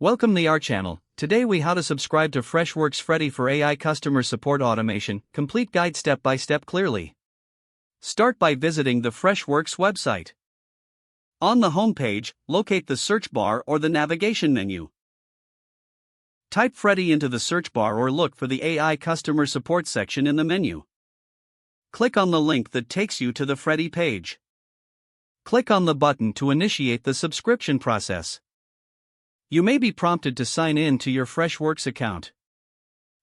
Welcome to our channel. Today we how to subscribe to Freshworks Freddy for AI customer support automation, complete guide step by step clearly. Start by visiting the Freshworks website. On the home page, locate the search bar or the navigation menu. Type Freddy into the search bar or look for the AI customer support section in the menu. Click on the link that takes you to the Freddy page. Click on the button to initiate the subscription process. You may be prompted to sign in to your Freshworks account.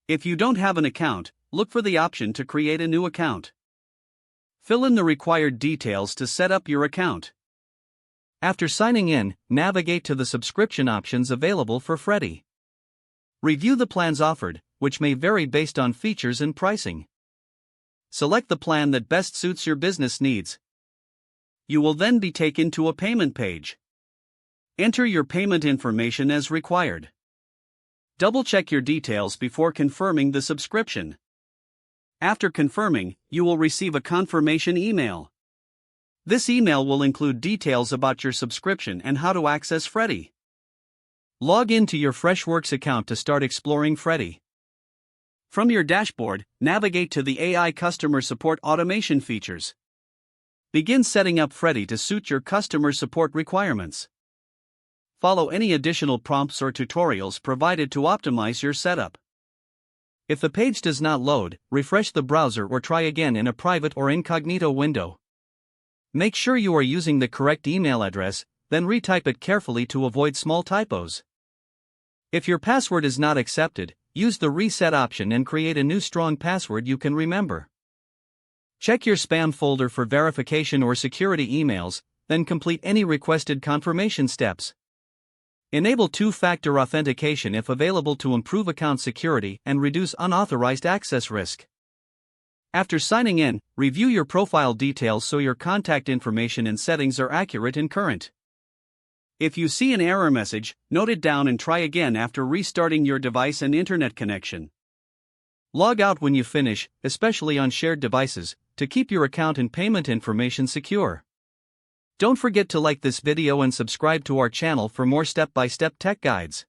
If you don't have an account, look for the option to create a new account. Fill in the required details to set up your account. After signing in, navigate to the subscription options available for Freddy. Review the plans offered, which may vary based on features and pricing. Select the plan that best suits your business needs. You will then be taken to a payment page. Enter your payment information as required. Double-check your details before confirming the subscription. After confirming, you will receive a confirmation email. This email will include details about your subscription and how to access Freddy. Log into your Freshworks account to start exploring Freddy. From your dashboard, navigate to the AI customer support automation features. Begin setting up Freddy to suit your customer support requirements. Follow any additional prompts or tutorials provided to optimize your setup. If the page does not load, refresh the browser or try again in a private or incognito window. Make sure you are using the correct email address, then retype it carefully to avoid small typos. If your password is not accepted, use the reset option and create a new strong password you can remember. Check your spam folder for verification or security emails, then complete any requested confirmation steps. Enable two-factor authentication if available to improve account security and reduce unauthorized access risk. After signing in, review your profile details so your contact information and settings are accurate and current. If you see an error message, note it down and try again after restarting your device and internet connection. Log out when you finish, especially on shared devices, to keep your account and payment information secure. Don't forget to like this video and subscribe to our channel for more step-by-step tech guides.